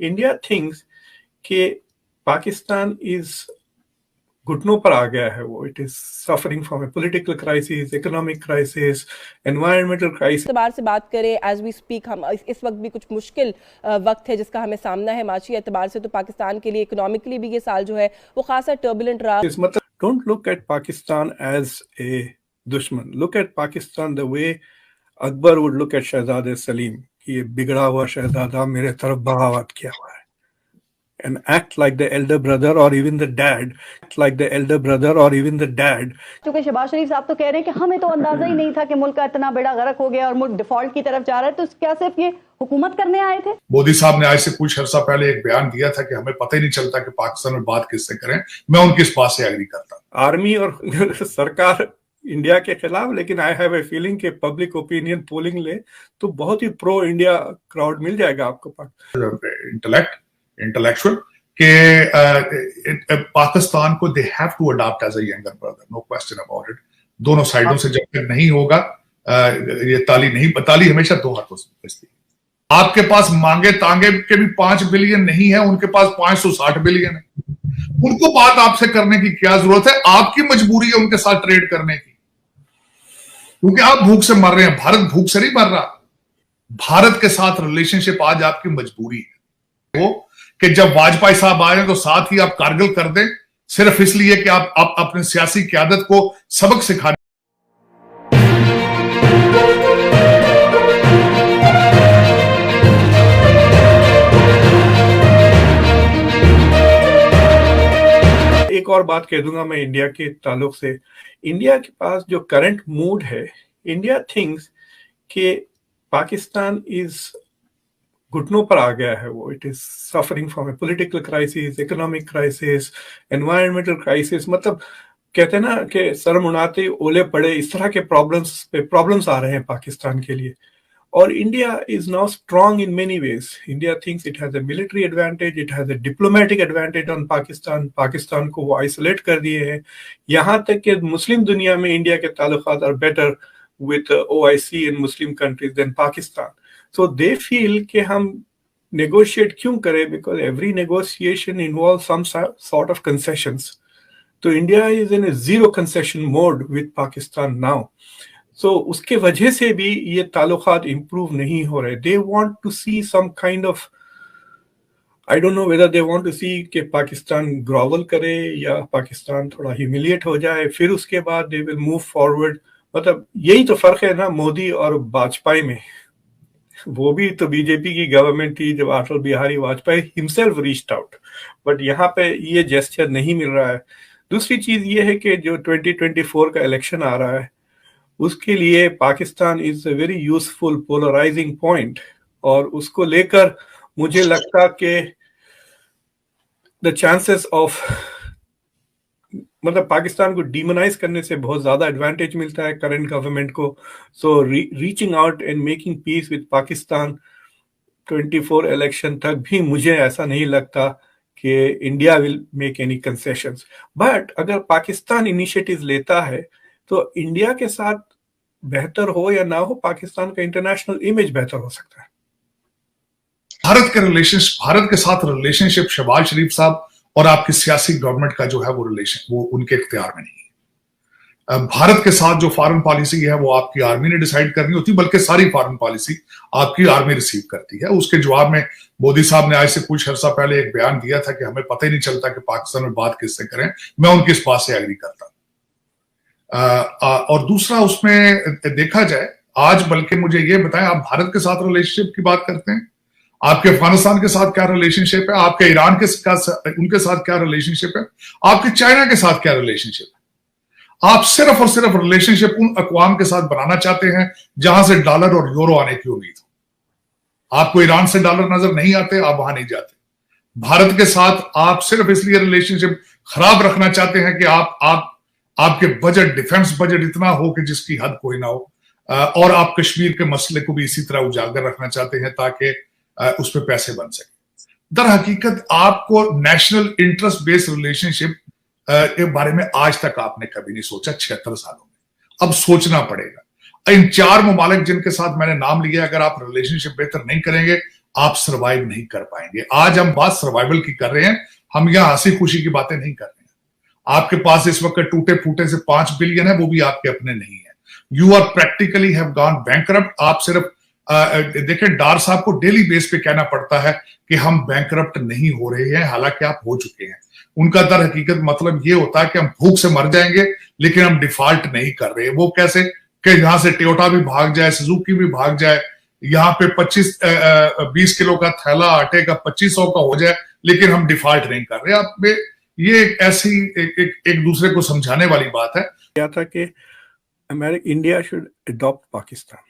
India thinks कि Pakistan is घुटनों पर आ गया है। वो it is suffering from A political crisis, economic crisis, environmental crisis. एतबार से बात करें एज वी स्पीक, हम इस वक्त भी कुछ मुश्किल वक्त है जिसका हमें सामना है। माशी एतबार से तो पाकिस्तान के लिए इकोनॉमिकली भी ये साल जो है वो खासा टर्बुलेंट रहा। मतलब don't look at Pakistan as a दुश्मन, look at Pakistan the way Akbar would look at Shehzade Salim कि ये बिगड़ा हुआ शहजादा मेरे तरफ बगावत किया हुआ है। And act like the elder brother or even the dad, act like the elder brother or even the dad. क्योंकि शहबाज शरीफ साहब तो कह रहे हैं कि हमें तो अंदाजा ही नहीं था कि मुल्क का इतना बड़ा गर्क हो गया और मुल्क डिफॉल्ट की तरफ जा रहा है। तो क्या सिर्फ ये हुकूमत करने आए थे? मोदी साहब ने आज से कुछ अर्सा पहले एक बयान दिया था कि हमें पता ही नहीं चलता कि पाकिस्तान में बात किससे करें। मैं उनकी इस बात से एग्री करता हूं। आर्मी और सरकार इंडिया के खिलाफ, लेकिन आई हैव ए फीलिंग कि पब्लिक ओपिनियन पोलिंग ले तो बहुत ही प्रो इंडिया क्राउड मिल जाएगा आपको पास। इंटेलेक्चुअल कि पाकिस्तान को they have to adopt as a younger brother, no question about it. दोनों साइडों से जब तक नहीं होगा ये ताली हमेशा दो हाथों से बजती है। आपके पास मांगे तांगे के भी 5 बिलियन नहीं है, उनके पास 560 बिलियन है। उनको बात आपसे करने की क्या जरूरत है? आपकी मजबूरी है उनके साथ ट्रेड करने की, क्योंकि आप भूख से मर रहे हैं। भारत भूख से नहीं मर रहा। भारत के साथ रिलेशनशिप आज आपकी मजबूरी है वो कि जब वाजपेयी साहब आए तो साथ ही आप कारगिल कर दें, सिर्फ इसलिए कि आप अपने सियासी क़यादत को सबक सिखा। एक और बात कह दूंगा मैं इंडिया के ताल्लुक से। इंडिया के पास जो करंट मूड है, इंडिया थिंक्स कि पाकिस्तान इज घुटनों पर आ गया है। वो it is suffering from A political crisis, economic crisis, environmental crisis. मतलब कहते हैं ना कि सर मुनाते ओले पड़े, इस तरह के प्रॉब्लम्स आ रहे हैं पाकिस्तान के लिए। और India is now strong in many ways. India thinks it has a military advantage, it has a diplomatic advantage on Pakistan. Pakistan को वो आइसोलेट कर दिए हैं। यहाँ तक कि मुस्लिम दुनिया में इंडिया के ताल्लुकात are better with OIC and Muslim countries than Pakistan. So they feel कि हम negotiate क्यों करें, because every negotiation involves some sort of concessions. तो India is in a zero concession mode with Pakistan now. So उसके वजह से भी ये ताल्लुकात improve नहीं हो रहे। They want to see some kind of, I don't know whether they want to see कि पाकिस्तान grovel करे या पाकिस्तान थोड़ा humiliate हो जाए, फिर उसके बाद they will move forward। मतलब यही तो फर्क है ना मोदी और वाजपेयी में। वो भी तो बीजेपी की गवर्नमेंट थी जब Atal Bihari Vajpayee himself reached out, but यहाँ पे ये जेस्चर नहीं मिल रहा है। दूसरी चीज ये है कि जो 2024 का इलेक्शन आ रहा है उसके लिए Pakistan is a very useful polarising point, और उसको लेकर मुझे लगता कि द चांसेस ऑफ, मतलब पाकिस्तान को डिमोनाइज करने से बहुत ज्यादा एडवांटेज मिलता है करंट गवर्नमेंट को। So reaching out and making peace with Pakistan 24 election तक भी मुझे ऐसा नहीं लगता कि India will make any concessions. But अगर पाकिस्तान इनिशिएटिव लेता है तो इंडिया के साथ बेहतर हो या ना हो, पाकिस्तान का इंटरनेशनल इमेज बेहतर हो सकता है। भारत के साथ रिलेशनशिप शहबाज शरीफ साहब और आपकी सियासी गवर्नमेंट का जो है वो रिलेशन वो उनके इख्तियार में नहीं है। भारत के साथ जो फॉरेन पॉलिसी है वो आपकी आर्मी ने डिसाइड करनी होती, बल्कि सारी फॉरेन पॉलिसी आपकी आर्मी रिसीव करती है। उसके जवाब में मोदी साहब ने आज से कुछ अर्सा पहले एक बयान दिया था कि हमें पता ही नहीं चलता कि पाकिस्तान में बात किससे करें। मैं उनकी इस बात से एग्री करता हूं। और दूसरा, उसमें देखा जाए आज, बल्कि मुझे ये बताएं, आप भारत के साथ रिलेशनशिप की बात करते हैं, आपके अफगानिस्तान के साथ क्या रिलेशनशिप है, आपके ईरान के उनके साथ क्या रिलेशनशिप है, आपके चाइना के साथ क्या रिलेशनशिप है। आप सिर्फ और सिर्फ रिलेशनशिप उन अक़वाम के साथ बनाना चाहते हैं जहां से डॉलर और यूरो आने की उम्मीद हो। आपको ईरान से डॉलर नजर नहीं आते, आप वहां नहीं जाते। भारत के साथ आप सिर्फ इसलिए रिलेशनशिप खराब रखना चाहते हैं कि आपके बजट, डिफेंस बजट इतना हो कि जिसकी हद कोई ना हो, और आप कश्मीर के मसले को भी इसी तरह उजागर रखना चाहते हैं ताकि उस पर पैसे बन सके। दर हकीकत आपको नेशनल इंटरेस्ट बेस्ड रिलेशनशिप के बारे में आज तक आपने कभी नहीं सोचा 76 सालों में। अब सोचना पड़ेगा। इन 4 ममालिक जिनके साथ मैंने नाम लिया, अगर आप रिलेशनशिप बेहतर नहीं करेंगे, आप सर्वाइव नहीं कर पाएंगे। आज हम बात सर्वाइवल की कर रहे हैं, हम यहाँ हंसी खुशी की बातें नहीं कर रहे हैं। आपके पास इस वक्त टूटे फूटे से 5 बिलियन है, वो भी आपके अपने नहीं है। You are practically have gone bankrupt. आप सिर्फ देखें, डार साहब को डेली बेस पे कहना पड़ता है कि हम बैंकरप्ट नहीं हो रहे हैं, हालांकि आप हो चुके हैं। उनका दर हकीकत मतलब ये होता है कि हम भूख से मर जाएंगे लेकिन हम डिफॉल्ट नहीं कर रहे। वो कैसे कि यहां से टोयोटा भी भाग जाए, सुजुकी भी भाग जाए, यहाँ पे 20 किलो का थैला आटे का 2500 का हो जाए, लेकिन हम डिफॉल्ट नहीं कर रहे। आप ये ऐसी एक दूसरे को समझाने वाली बात है। क्या था कि America, India should adopt Pakistan,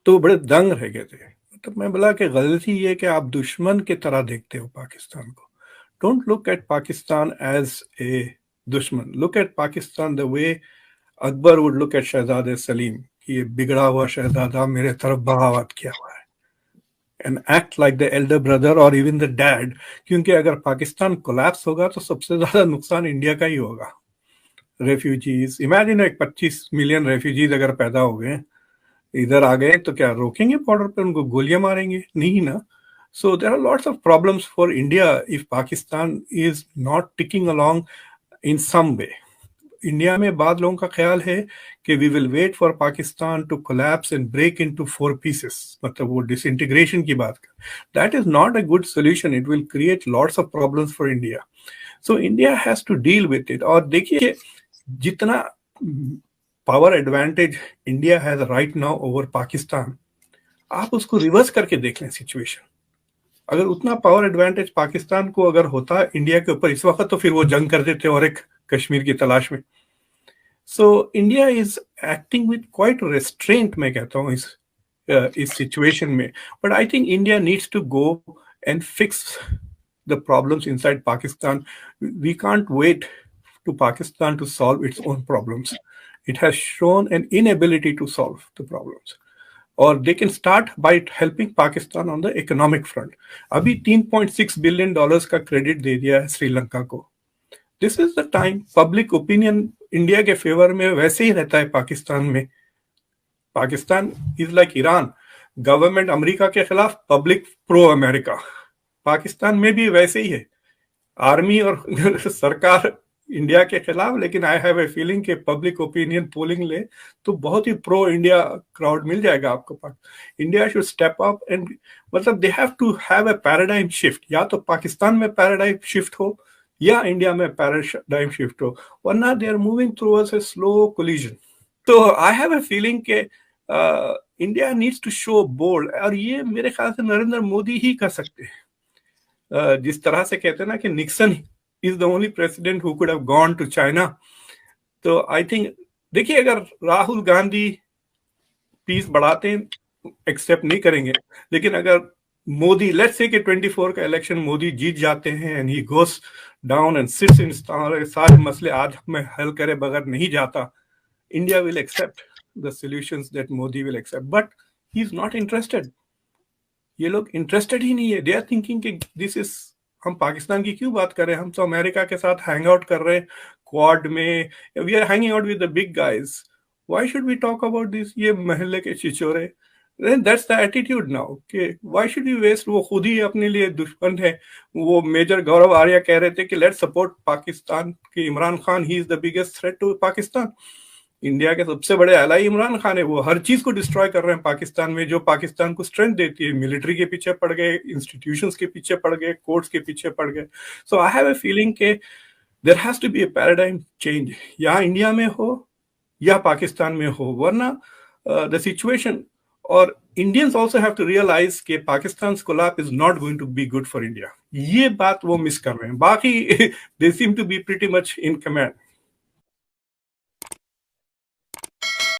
तो बड़े दंग रह गए थे। तो मैं बोला कि गलती ये कि आप दुश्मन की तरह देखते हो पाकिस्तान को। Don't look at Pakistan as a दुश्मन, look at Pakistan the way Akbar would look at Shehzade Salim, कि ये बिगड़ा हुआ शहजादा मेरे तरफ बगावत किया हुआ है, and act like the Elder brother और इवन द डैड। क्योंकि अगर पाकिस्तान कोलैप्स होगा तो सबसे ज्यादा नुकसान इंडिया का ही होगा। रेफ्यूजीज, इमेजिन एक 25 मिलियन रेफ्यूजीज अगर पैदा हो गए, इधर आ गए, तो क्या रोकेंगे बॉर्डर पे? उनको गोलियां मारेंगे? नहीं ना। So there are lots of problems for India if Pakistan is not ticking along in some way. India में बाद लोगों का ख्याल है कि we will wait for Pakistan to collapse and break into 4 pieces, मतलब वो डिसइंटीग्रेशन की बात कर। That is not a good solution, it will create lots of problems for India. So India has to deal with it. और देखिए, जितना power advantage India has right now over Pakistan, आप उसको रिवर्स करके देख लें सिचुएशन। अगर उतना पावर एडवांटेज पाकिस्तान को अगर होता इंडिया के ऊपर इस वक्त, तो फिर वो जंग कर देते और एक कश्मीर की तलाश में। So India is acting with quite restraint, मैं कहता हूँ इस सिचुएशन में। But I think India needs to go and fix the problems inside Pakistan. We can't wait to Pakistan to solve its own problems. It has shown an inability to solve the problems. Or they can start by helping Pakistan on the economic front. अभी $3.6 billion का credit दे दिया है श्रीलंका को। This is the time. Public opinion India के favour में वैसे ही रहता है पाकिस्तान में। Pakistan is like Iran, government America के खिलाफ, पब्लिक प्रो अमेरिका। पाकिस्तान में भी वैसे ही है, आर्मी और सरकार इंडिया के खिलाफ, लेकिन आई हैव ए फीलिंग कि पब्लिक ओपिनियन पोलिंग ले तो बहुत ही प्रो इंडिया क्राउड मिल जाएगा आपको पास। India should step up and, मतलब they have to have a paradigm shift. या तो पाकिस्तान में पैराडाइम शिफ्ट हो या इंडिया में पैराडाइम शिफ्ट हो, वरना they are moving towards a slow collision. तो आई हैव ए फीलिंग के India needs to show bold, और ये मेरे ख्याल से नरेंद्र मोदी ही कर सकते हैं। जिस तरह से कहते हैं ना कि Nixon is the only president who could have gone to China. तो I think, देखिए, अगर राहुल गांधी पीस बढ़ाते हैं, एक्सेप्ट नहीं करेंगे, लेकिन अगर मोदी, लेट्स से कि 24 का इलेक्शन मोदी जीत जाते हैं and he goes down and sits in, सारे मसले आज में हल करे बगैर नहीं जाता, India will accept the solutions that Modi will accept, but he is not interested. ये लोग इंटरेस्टेड ही नहीं है। दे आर थिंकिंग कि दिस इज, हम पाकिस्तान की क्यों बात कर रहे हैं, हम तो अमेरिका के साथ हैंग आउट कर रहे हैं क्वाड में, we are hanging out with the big guys, why should we talk about this, ये महल्ले के छिछोरे। दैट्स द एटीट्यूड नाउ कि व्हाई शुड वी वेस्ट। वो खुद ही अपने लिए दुश्मन है। वो मेजर गौरव आर्या कह रहे थे कि लेट्स सपोर्ट पाकिस्तान कि Imran Khan, he is the biggest threat to Pakistan. India के सबसे बड़े एलाई इमरान खान है, वो हर चीज को डिस्ट्रॉय कर रहे हैं पाकिस्तान में, जो पाकिस्तान को स्ट्रेंथ देती है। मिलिट्री के पीछे पड़ गए, इंस्टीट्यूशंस के पीछे पड़ गए, कोर्ट्स के पीछे पड़ गए। So I have a feeling के there has to be a paradigm change, या इंडिया में हो या पाकिस्तान में हो, वरना द सिचुएशन, और Indians also have to realise के Pakistan collapse is not going to be good for India. ये बात वो मिस कर रहे हैं, बाकी they seem to be pretty much in command.